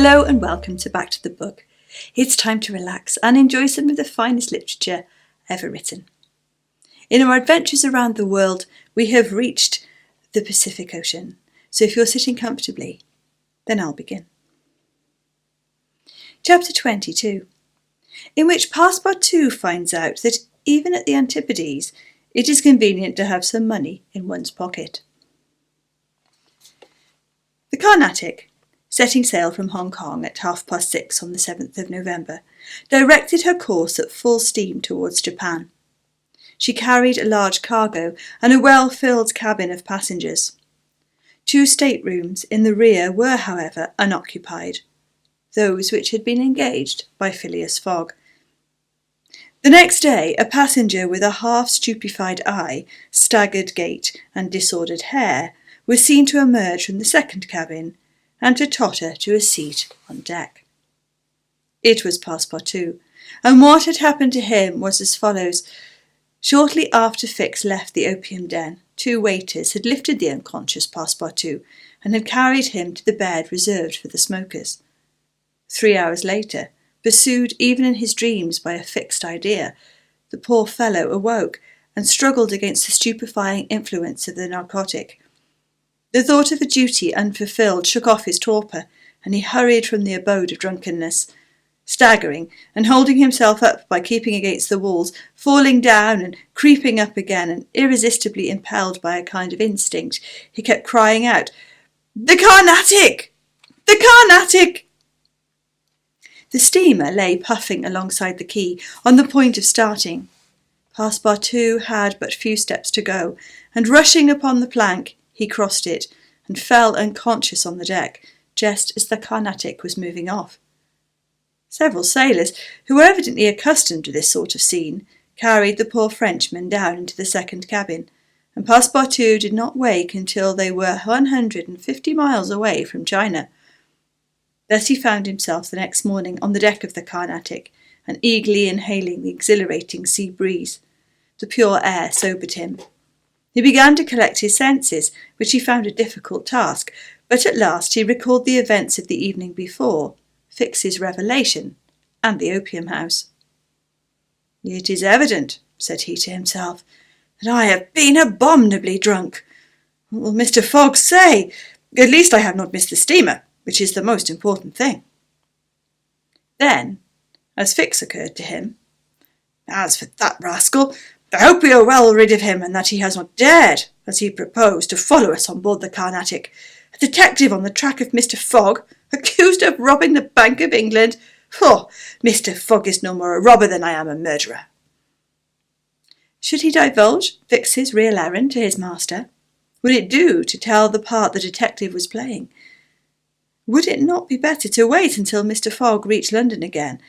Hello and welcome to Back to the Book. It's time to relax and enjoy some of the finest literature ever written. In our adventures around the world, we have reached the Pacific Ocean. So if you're sitting comfortably, then I'll begin. Chapter 22, in which Passepartout finds out that even at the Antipodes, it is convenient to have some money in one's pocket. The Carnatic, setting sail from Hong Kong at 6:30 on the 7th of November, directed her course at full steam towards Japan. She carried a large cargo and a well-filled cabin of passengers. 2 staterooms in the rear were, however, unoccupied, those which had been engaged by Phileas Fogg. The next day, a passenger with a half-stupefied eye, staggered gait, and disordered hair was seen to emerge from the second cabin and to totter to a seat on deck. It was Passepartout, and what had happened to him was as follows. Shortly after Fix left the opium den, 2 waiters had lifted the unconscious Passepartout and had carried him to the bed reserved for the smokers. 3 hours later, pursued even in his dreams by a fixed idea, the poor fellow awoke and struggled against the stupefying influence of the narcotic. The thought of a duty unfulfilled shook off his torpor, and he hurried from the abode of drunkenness, staggering and holding himself up by keeping against the walls, falling down and creeping up again, and irresistibly impelled by a kind of instinct, he kept crying out, "The Carnatic! The Carnatic!" The steamer lay puffing alongside the quay, on the point of starting. Passepartout had but few steps to go, and rushing upon the plank, he crossed it and fell unconscious on the deck, just as the Carnatic was moving off. Several sailors, who were evidently accustomed to this sort of scene, carried the poor Frenchman down into the second cabin, and Passepartout did not wake until they were 150 miles away from China. Thus he found himself the next morning on the deck of the Carnatic, and eagerly inhaling the exhilarating sea breeze. The pure air sobered him. He began to collect his senses, which he found a difficult task, but at last he recalled the events of the evening before, Fix's revelation, and the opium house. "It is evident," said he to himself, "that I have been abominably drunk. What will Mr. Fogg say? At least I have not missed the steamer, which is the most important thing." Then, as Fix occurred to him, "As for that rascal, I hope we are well rid of him, and that he has not dared, as he proposed, to follow us on board the Carnatic. A detective on the track of Mr. Fogg, accused of robbing the Bank of England. Oh, Mr. Fogg is no more a robber than I am a murderer." Should he divulge Fix's real errand to his master? Would it do to tell the part the detective was playing? Would it not be better to wait until Mr. Fogg reached London again,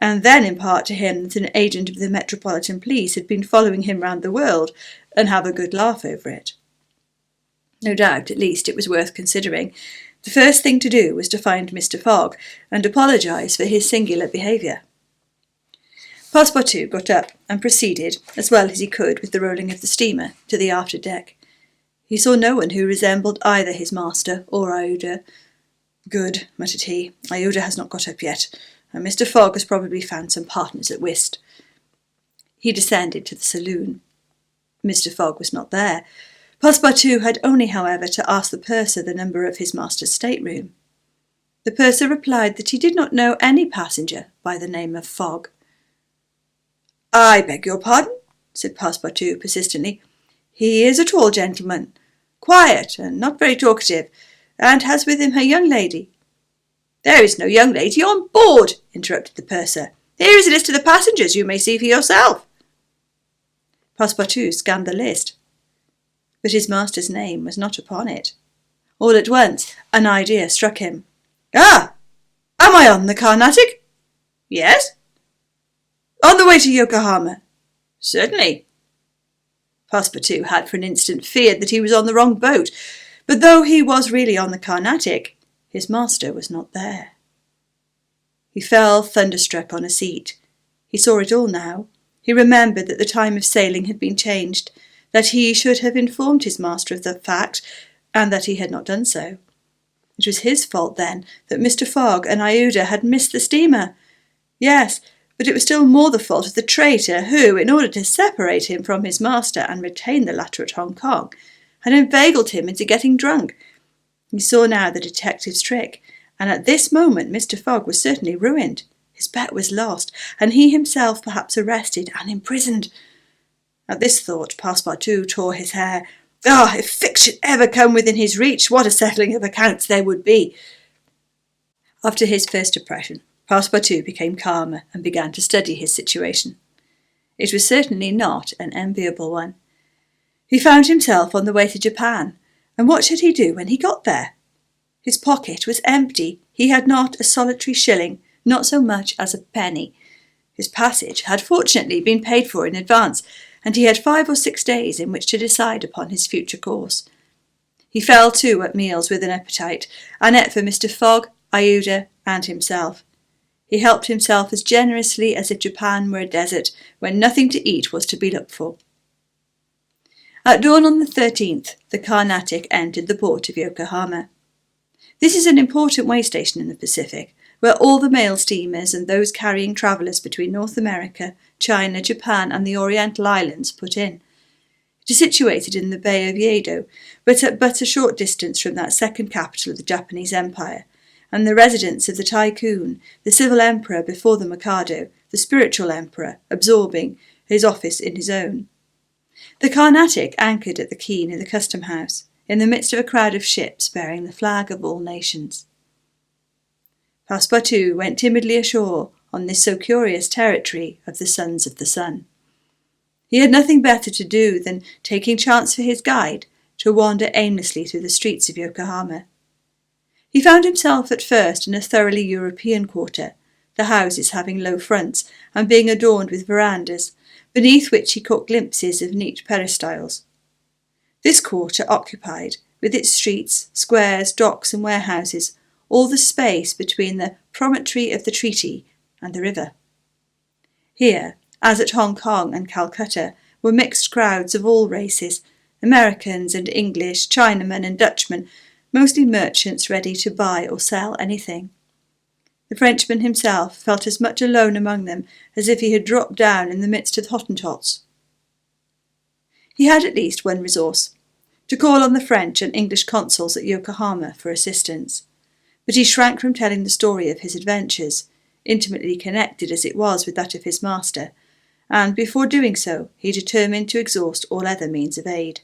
and then impart to him that an agent of the Metropolitan Police had been following him round the world, and have a good laugh over it? No doubt, at least, it was worth considering. The first thing to do was to find Mr. Fogg, and apologise for his singular behaviour. Passepartout got up, and proceeded, as well as he could with the rolling of the steamer, to the after deck. He saw no one who resembled either his master or Aouda. "Good," muttered he, "Aouda has not got up yet, and Mr. Fogg has probably found some partners at whist." He descended to the saloon. Mr. Fogg was not there. Passepartout had only, however, to ask the purser the number of his master's stateroom. The purser replied that he did not know any passenger by the name of Fogg. "I beg your pardon," said Passepartout persistently. "He is a tall gentleman, quiet and not very talkative, and has with him a young lady." "There is no young lady on board," interrupted the purser. "Here is a list of the passengers. You may see for yourself." Passepartout scanned the list, but his master's name was not upon it. All at once an idea struck him. "Ah! Am I on the Carnatic?" "Yes." "On the way to Yokohama?" "Certainly." Passepartout had for an instant feared that he was on the wrong boat, but though he was really on the Carnatic, his master was not there. He fell thunderstruck on a seat. He saw it all now. He remembered that the time of sailing had been changed, that he should have informed his master of the fact, and that he had not done so. It was his fault, then, that Mr. Fogg and Iuda had missed the steamer. Yes, but it was still more the fault of the traitor who, in order to separate him from his master and retain the latter at Hong Kong, had inveigled him into getting drunk. He saw now the detective's trick, and at this moment Mr. Fogg was certainly ruined. His bet was lost, and he himself perhaps arrested and imprisoned. At this thought, Passepartout tore his hair. Ah, if Fix should ever come within his reach, what a settling of accounts there would be! After his first depression, Passepartout became calmer and began to study his situation. It was certainly not an enviable one. He found himself on the way to Japan, and what should he do when he got there? His pocket was empty. He had not a solitary shilling, not so much as a penny. His passage had fortunately been paid for in advance, and he had 5 or 6 days in which to decide upon his future course. He fell to at meals with an appetite, and ate for Mr. Fogg, Iuda, and himself. He helped himself as generously as if Japan were a desert, where nothing to eat was to be looked for. At dawn on the 13th, the Carnatic entered the port of Yokohama. This is an important way station in the Pacific, where all the mail steamers and those carrying travellers between North America, China, Japan and the Oriental Islands put in. It is situated in the Bay of Yedo, but at a short distance from that second capital of the Japanese Empire, and the residence of the Tycoon, the civil emperor before the Mikado, the spiritual emperor, absorbing his office in his own. The Carnatic anchored at the quay near the custom house, in the midst of a crowd of ships bearing the flag of all nations. Passepartout went timidly ashore on this so curious territory of the Sons of the Sun. He had nothing better to do than, taking chance for his guide, to wander aimlessly through the streets of Yokohama. He found himself at first in a thoroughly European quarter, the houses having low fronts and being adorned with verandas, beneath which he caught glimpses of neat peristyles. This quarter occupied, with its streets, squares, docks and warehouses, all the space between the promontory of the treaty and the river. Here, as at Hong Kong and Calcutta, were mixed crowds of all races, Americans and English, Chinamen and Dutchmen, mostly merchants ready to buy or sell anything. The Frenchman himself felt as much alone among them as if he had dropped down in the midst of Hottentots. He had at least one resource, to call on the French and English consuls at Yokohama for assistance. But he shrank from telling the story of his adventures, intimately connected as it was with that of his master, and before doing so he determined to exhaust all other means of aid.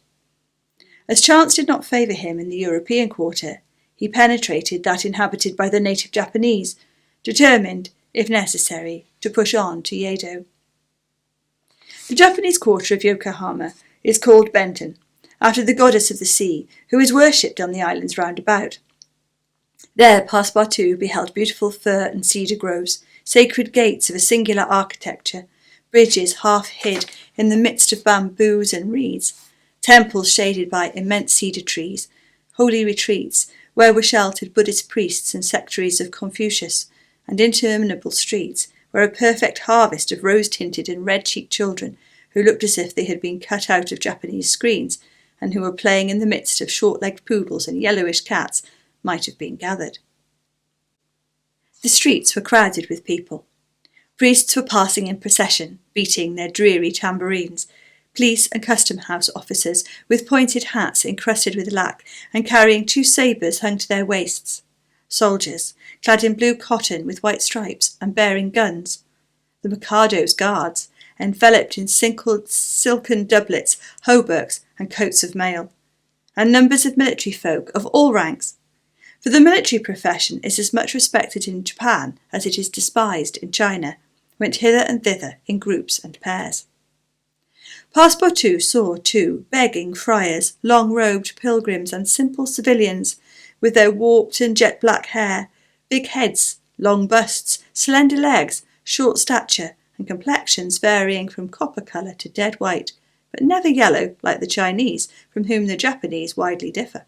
As chance did not favour him in the European quarter, he penetrated that inhabited by the native Japanese, determined, if necessary, to push on to Yedo. The Japanese quarter of Yokohama is called Benton, after the goddess of the sea, who is worshipped on the islands round about. There Passepartout beheld beautiful fir and cedar groves, sacred gates of a singular architecture, bridges half hid in the midst of bamboos and reeds, temples shaded by immense cedar trees, holy retreats where were sheltered Buddhist priests and sectaries of Confucius, and interminable streets where a perfect harvest of rose-tinted and red-cheeked children who looked as if they had been cut out of Japanese screens and who were playing in the midst of short-legged poodles and yellowish cats might have been gathered. The streets were crowded with people. Priests were passing in procession, beating their dreary tambourines. Police and custom house officers with pointed hats encrusted with lac and carrying 2 sabres hung to their waists. Soldiers, clad in blue cotton with white stripes and bearing guns. The Mikado's guards, enveloped in silken doublets, hauberks and coats of mail. And numbers of military folk of all ranks. For the military profession is as much respected in Japan as it is despised in China, went hither and thither in groups and pairs. Passepartout saw, too, begging friars, long-robed pilgrims and simple civilians, with their warped and jet-black hair, big heads, long busts, slender legs, short stature, and complexions varying from copper colour to dead white, but never yellow like the Chinese, from whom the Japanese widely differ.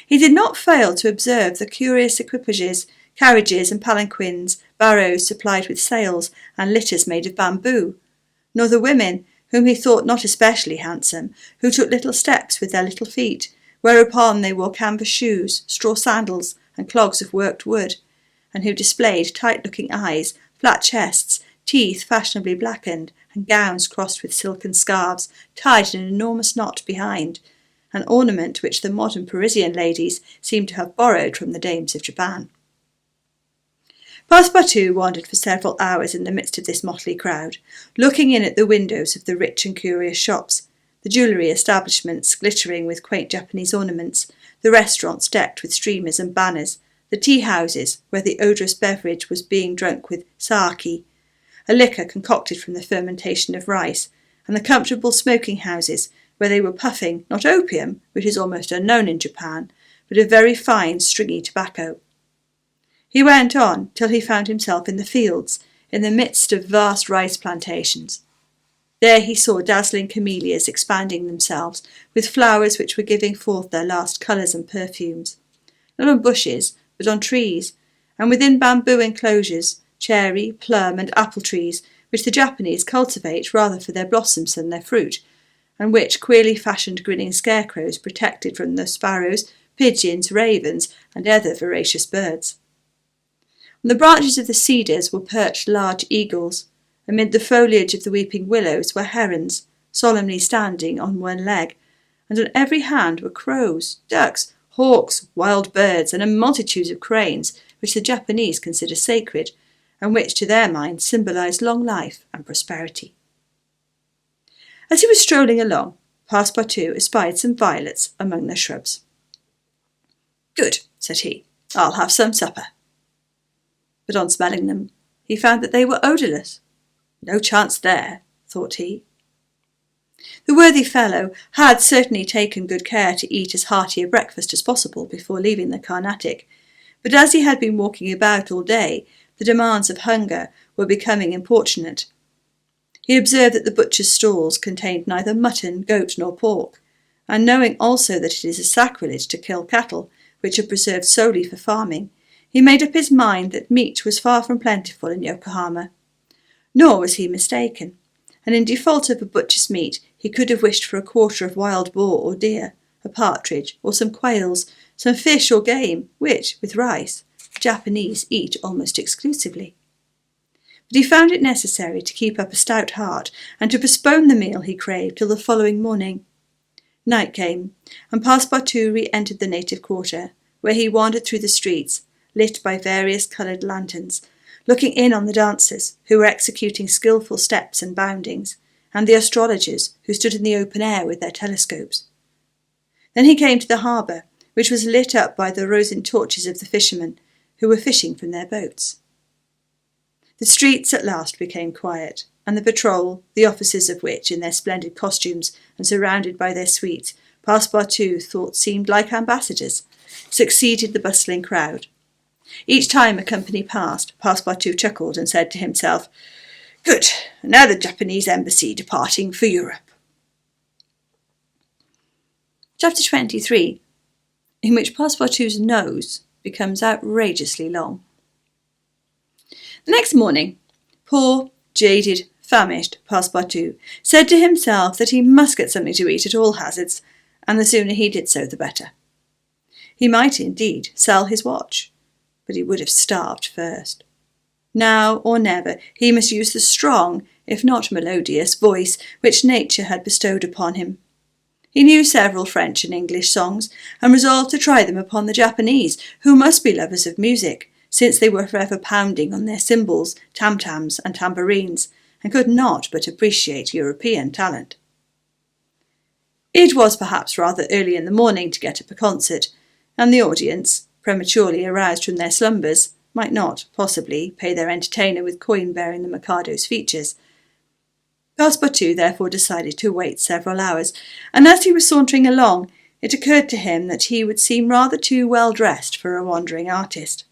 He did not fail to observe the curious equipages, carriages and palanquins, barrows supplied with sails, and litters made of bamboo, nor the women, whom he thought not especially handsome, who took little steps with their little feet, whereupon they wore canvas shoes, straw sandals, and clogs of worked wood, and who displayed tight-looking eyes, flat chests, teeth fashionably blackened, and gowns crossed with silken scarves, tied in an enormous knot behind, an ornament which the modern Parisian ladies seemed to have borrowed from the dames of Japan. Passepartout wandered for several hours in the midst of this motley crowd, looking in at the windows of the rich and curious shops, the jewellery establishments glittering with quaint Japanese ornaments, the restaurants decked with streamers and banners, the tea-houses where the odorous beverage was being drunk with sake, a liquor concocted from the fermentation of rice, and the comfortable smoking-houses where they were puffing not opium, which is almost unknown in Japan, but a very fine stringy tobacco. He went on till he found himself in the fields, in the midst of vast rice plantations. There he saw dazzling camellias expanding themselves, with flowers which were giving forth their last colours and perfumes, not on bushes, but on trees, and within bamboo enclosures, cherry, plum, and apple trees, which the Japanese cultivate rather for their blossoms than their fruit, and which queerly fashioned grinning scarecrows protected from the sparrows, pigeons, ravens, and other voracious birds. On the branches of the cedars were perched large eagles. Amid the foliage of the weeping willows were herons, solemnly standing on one leg, and on every hand were crows, ducks, hawks, wild birds, and a multitude of cranes, which the Japanese consider sacred, and which to their mind symbolise long life and prosperity. As he was strolling along, Passepartout espied some violets among the shrubs. "Good," said he, "I'll have some supper." But on smelling them, he found that they were odourless. No chance there, thought he. The worthy fellow had certainly taken good care to eat as hearty a breakfast as possible before leaving the Carnatic, but as he had been walking about all day, the demands of hunger were becoming importunate. He observed that the butcher's stalls contained neither mutton, goat, nor pork, and knowing also that it is a sacrilege to kill cattle, which are preserved solely for farming, he made up his mind that meat was far from plentiful in Yokohama. Nor was he mistaken, and in default of a butcher's meat he could have wished for a quarter of wild boar or deer, a partridge, or some quails, some fish or game, which, with rice, the Japanese eat almost exclusively. But he found it necessary to keep up a stout heart and to postpone the meal he craved till the following morning. Night came, and Passepartout re-entered the native quarter, where he wandered through the streets, lit by various coloured lanterns, looking in on the dancers, who were executing skilful steps and boundings, and the astrologers, who stood in the open air with their telescopes. Then he came to the harbour, which was lit up by the rosin torches of the fishermen, who were fishing from their boats. The streets at last became quiet, and the patrol, the officers of which, in their splendid costumes and surrounded by their suites, Passepartout thought seemed like ambassadors, succeeded the bustling crowd. Each time a company passed, Passepartout chuckled and said to himself, "Good, now the Japanese embassy departing for Europe." Chapter 23, in which Passepartout's nose becomes outrageously long. The next morning, poor, jaded, famished Passepartout said to himself that he must get something to eat at all hazards, and the sooner he did so the better. He might indeed sell his watch, but he would have starved first. Now or never he must use the strong, if not melodious, voice which nature had bestowed upon him. He knew several French and English songs, and resolved to try them upon the Japanese, who must be lovers of music, since they were forever pounding on their cymbals, tam-tams, and tambourines, and could not but appreciate European talent. It was perhaps rather early in the morning to get up a concert, and the audience, prematurely aroused from their slumbers, might not, possibly, pay their entertainer with coin bearing the Mikado's features. Passepartout therefore decided to wait several hours, and as he was sauntering along, it occurred to him that he would seem rather too well dressed for a wandering artist.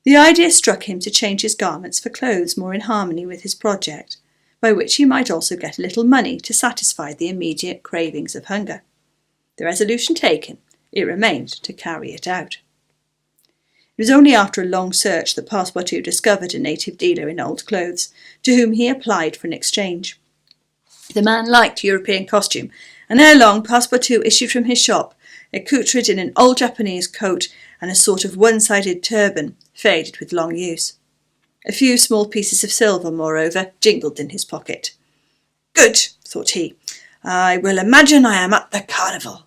The idea struck him to change his garments for clothes more in harmony with his project, by which he might also get a little money to satisfy the immediate cravings of hunger. The resolution taken, it remained to carry it out. It was only after a long search that Passepartout discovered a native dealer in old clothes, to whom he applied for an exchange. The man liked European costume, and ere long Passepartout issued from his shop, accoutred in an old Japanese coat and a sort of one-sided turban, faded with long use. A few small pieces of silver, moreover, jingled in his pocket. "Good," thought he. "I will imagine I am at the carnival."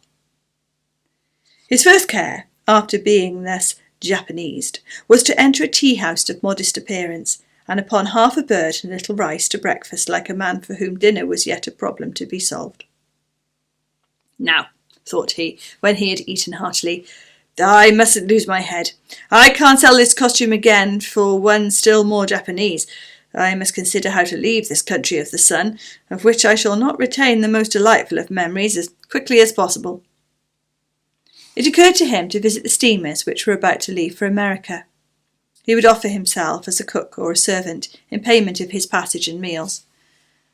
His first care, after being thus Japanesed, was to enter a tea-house of modest appearance, and upon half a bird and a little rice to breakfast like a man for whom dinner was yet a problem to be solved. "Now," thought he, when he had eaten heartily, "I mustn't lose my head. I can't sell this costume again for one still more Japanese. I must consider how to leave this country of the sun, of which I shall not retain the most delightful of memories, as quickly as possible." It occurred to him to visit the steamers which were about to leave for America. He would offer himself as a cook or a servant in payment of his passage and meals.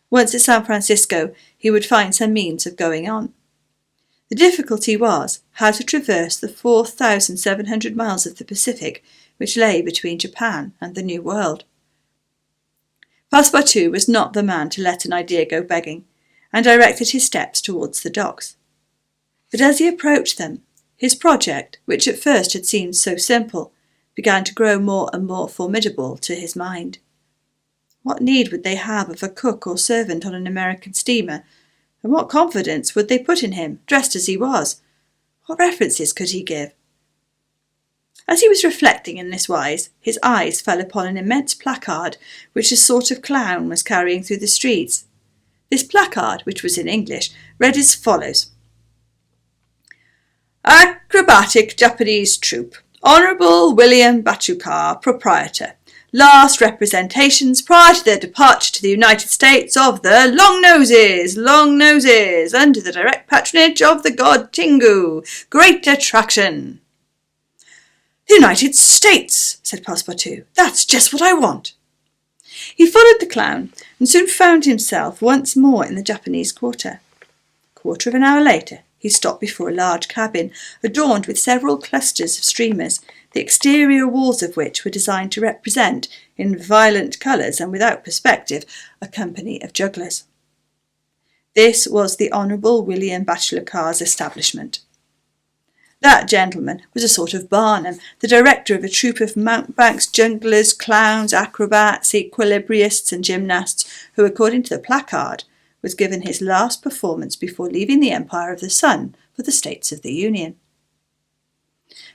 Once at San Francisco, he would find some means of going on. The difficulty was how to traverse the 4,700 miles of the Pacific which lay between Japan and the New World. Passepartout was not the man to let an idea go begging, and directed his steps towards the docks. But as he approached them, his project, which at first had seemed so simple, began to grow more and more formidable to his mind. What need would they have of a cook or servant on an American steamer, and what confidence would they put in him, dressed as he was? What references could he give? As he was reflecting in this wise, his eyes fell upon an immense placard which a sort of clown was carrying through the streets. This placard, which was in English, read as follows: "Acrobatic Japanese Troupe. Honourable William Batulcar, Proprietor. Last representations prior to their departure to the United States of the Long Noses, under the direct patronage of the god Tingu. Great attraction." "The United States," said Passepartout. "That's just what I want." He followed the clown and soon found himself once more in the Japanese quarter. A quarter of an hour later, he stopped before a large cabin, adorned with several clusters of streamers, the exterior walls of which were designed to represent, in violent colours and without perspective, a company of jugglers. This was the Honourable William Batulcar's establishment. That gentleman was a sort of Barnum, the director of a troupe of mountebanks, junglers, clowns, acrobats, equilibrists, and gymnasts, who, according to the placard, was given his last performance before leaving the Empire of the Sun for the States of the Union.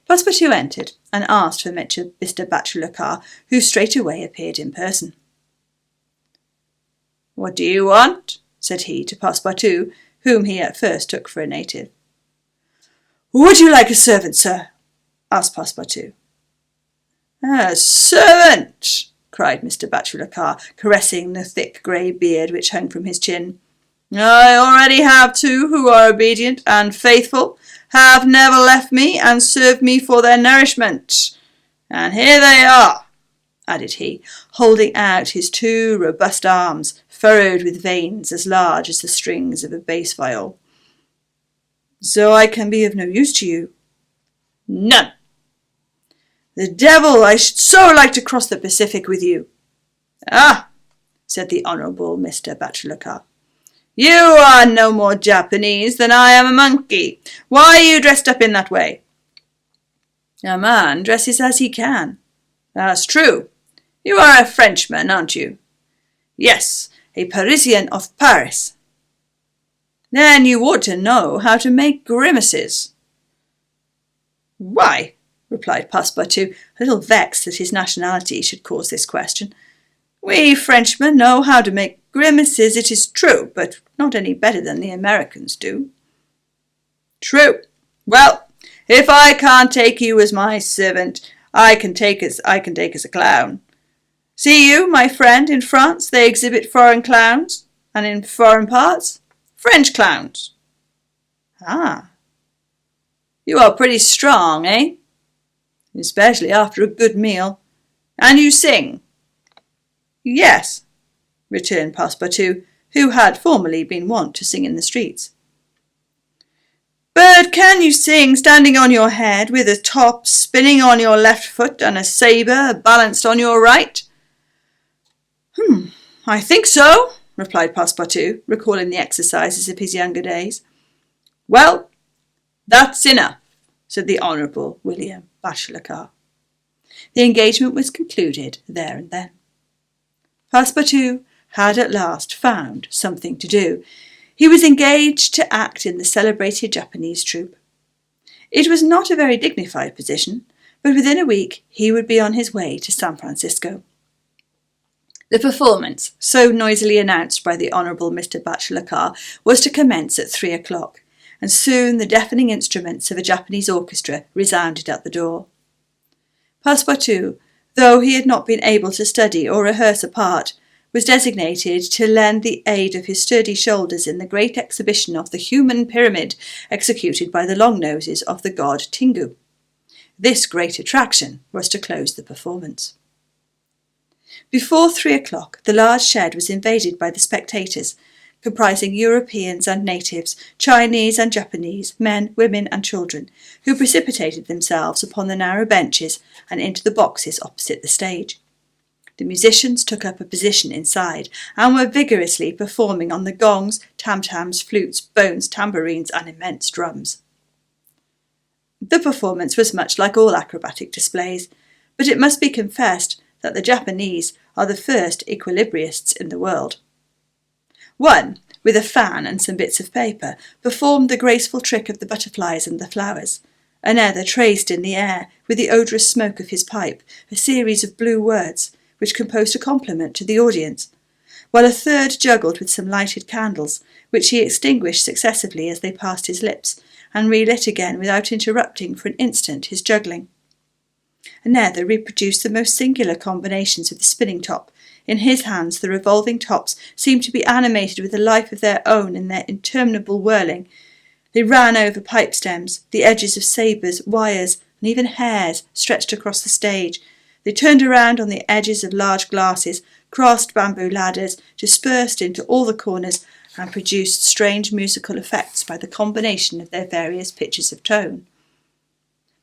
Passepartout entered and asked for Mr. Batulcar, who straightway appeared in person. "What do you want?" said he to Passepartout, whom he at first took for a native. "Would you like a servant, sir?" asked Passepartout. "A servant!" cried Mr. Batulcar, caressing the thick grey beard which hung from his chin. "I already have two who are obedient and faithful, have never left me, and serve me for their nourishment. And here they are," added he, holding out his two robust arms, furrowed with veins as large as the strings of a bass viol. "So I can be of no use to you?" "None." "The devil! I should so like to cross the Pacific with you." "Ah," said the Honourable Mr. Batulcar, "you are no more Japanese than I am a monkey. Why are you dressed up in that way?" "A man dresses as he can." "That's true. You are a Frenchman, aren't you?" "Yes, a Parisian of Paris." "Then you ought to know how to make grimaces." "Why?" replied Passepartout, a little vexed that his nationality should cause this question. "We Frenchmen know how to make grimaces, it is true, but not any better than the Americans do." "True. Well, if I can't take you as my servant, I can take as a clown. See you, my friend, in France they exhibit foreign clowns, and in foreign parts, French clowns." "Ah. You are pretty strong, eh?" "Especially after a good meal. And you sing?" "Yes," returned Passepartout, who had formerly been wont to sing in the streets. "But can you sing standing on your head, with a top spinning on your left foot and a sabre balanced on your right?" "I think so," replied Passepartout, recalling the exercises of his younger days. "Well, that's enough," said the Honourable William Bashir. The engagement was concluded there and then. Passepartout had at last found something to do. He was engaged to act in the celebrated Japanese troupe. It was not a very dignified position, but within a week he would be on his way to San Francisco. The performance, so noisily announced by the Honourable Mr. Bashir, was to commence at 3 o'clock, and soon the deafening instruments of a Japanese orchestra resounded at the door. Passepartout, though he had not been able to study or rehearse a part, was designated to lend the aid of his sturdy shoulders in the great exhibition of the human pyramid executed by the long noses of the god Tingu. This great attraction was to close the performance. Before 3 o'clock, the large shed was invaded by the spectators, comprising Europeans and natives, Chinese and Japanese, men, women and children, who precipitated themselves upon the narrow benches and into the boxes opposite the stage. The musicians took up a position inside and were vigorously performing on the gongs, tam-tams, flutes, bones, tambourines and immense drums. The performance was much like all acrobatic displays, but it must be confessed that the Japanese are the first equilibrists in the world. One, with a fan and some bits of paper, performed the graceful trick of the butterflies and the flowers. Another traced in the air, with the odorous smoke of his pipe, a series of blue words, which composed a compliment to the audience, while a third juggled with some lighted candles, which he extinguished successively as they passed his lips, and relit again without interrupting for an instant his juggling. Another reproduced the most singular combinations of the spinning top. In his hands the revolving tops seemed to be animated with a life of their own in their interminable whirling. They ran over pipe stems, the edges of sabres, wires, and even hairs stretched across the stage. They turned around on the edges of large glasses, crossed bamboo ladders, dispersed into all the corners, and produced strange musical effects by the combination of their various pitches of tone.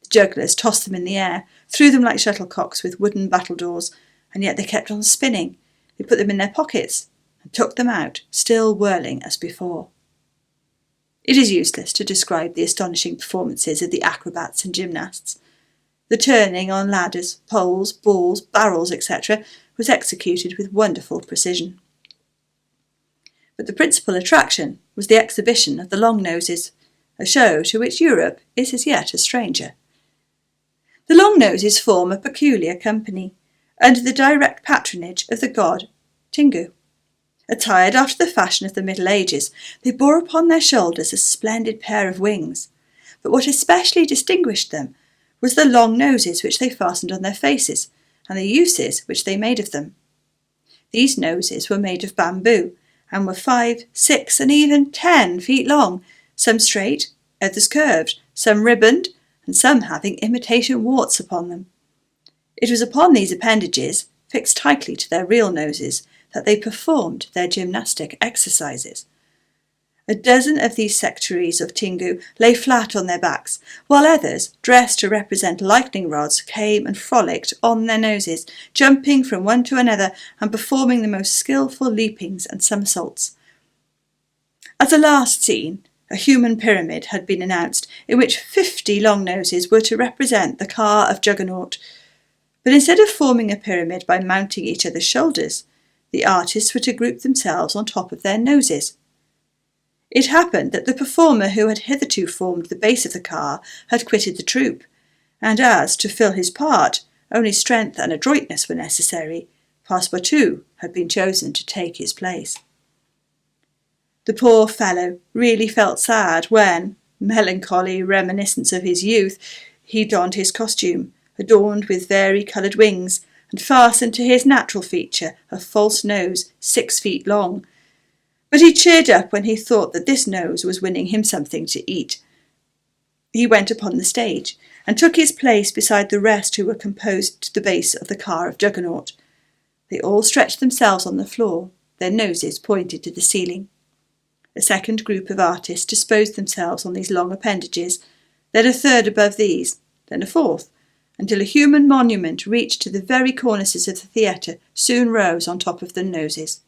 The jugglers tossed them in the air, threw them like shuttlecocks with wooden battledores, and yet they kept on spinning. They put them in their pockets and took them out, still whirling as before. It is useless to describe the astonishing performances of the acrobats and gymnasts. The turning on ladders, poles, balls, barrels, etc., was executed with wonderful precision. But the principal attraction was the exhibition of the long noses, a show to which Europe is as yet a stranger. The long noses form a peculiar company, under the direct patronage of the god Tingu. Attired after the fashion of the Middle Ages, they bore upon their shoulders a splendid pair of wings, but what especially distinguished them was the long noses which they fastened on their faces, and the uses which they made of them. These noses were made of bamboo, and were 5, 6, and even 10 feet long, some straight, others curved, some ribboned, and some having imitation warts upon them. It was upon these appendages, fixed tightly to their real noses, that they performed their gymnastic exercises. A dozen of these sectaries of Tingu lay flat on their backs, while others, dressed to represent lightning rods, came and frolicked on their noses, jumping from one to another and performing the most skilful leapings and somersaults. As a last scene, a human pyramid had been announced, in which 50 long noses were to represent the car of Juggernaut. But instead of forming a pyramid by mounting each other's shoulders, the artists were to group themselves on top of their noses. It happened that the performer who had hitherto formed the base of the car had quitted the troupe, and as, to fill his part, only strength and adroitness were necessary, Passepartout had been chosen to take his place. The poor fellow really felt sad when, melancholy reminiscence of his youth, he donned his costume, adorned with vari-coloured wings, and fastened to his natural feature a false nose 6 feet long. But he cheered up when he thought that this nose was winning him something to eat. He went upon the stage, and took his place beside the rest who were composed to the base of the car of Juggernaut. They all stretched themselves on the floor, their noses pointed to the ceiling. A second group of artists disposed themselves on these long appendages, then a third above these, then a fourth, until a human monument reached to the very cornices of the theatre soon rose on top of the noses.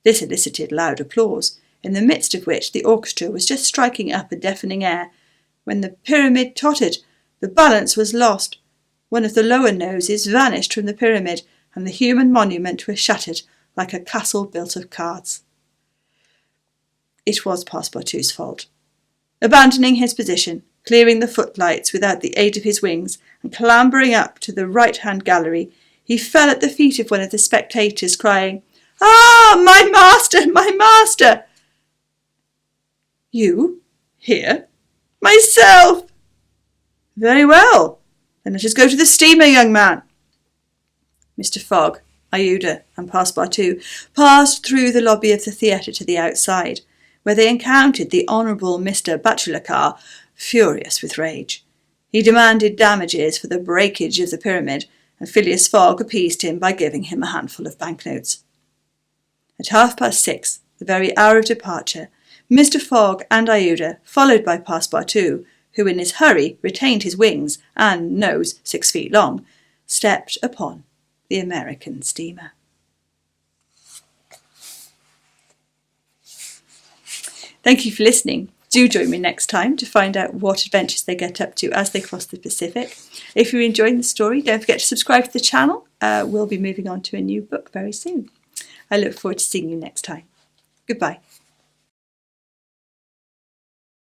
This elicited loud applause, in the midst of which the orchestra was just striking up a deafening air, when the pyramid tottered, the balance was lost. One of the lower noses vanished from the pyramid, and the human monument was shattered like a castle built of cards. It was Passepartout's fault. Abandoning his position, clearing the footlights without the aid of his wings, and clambering up to the right-hand gallery, he fell at the feet of one of the spectators, crying, "Ah, my master, my master!" "You? Here?" "Myself." "Very well. Then let us go to the steamer, young man." Mr. Fogg, Aouda, and Passepartout passed through the lobby of the theatre to the outside, where they encountered the Honourable Mr. Batulcar, furious with rage. He demanded damages for the breakage of the pyramid, and Phileas Fogg appeased him by giving him a handful of banknotes. At 6:30, the very hour of departure, Mr. Fogg and Aouda, followed by Passepartout, who in his hurry retained his wings and nose 6 feet long, stepped upon the American steamer. Thank you for listening. Do join me next time to find out what adventures they get up to as they cross the Pacific. If you're enjoying the story, don't forget to subscribe to the channel. We'll be moving on to a new book very soon. I look forward to seeing you next time. Goodbye.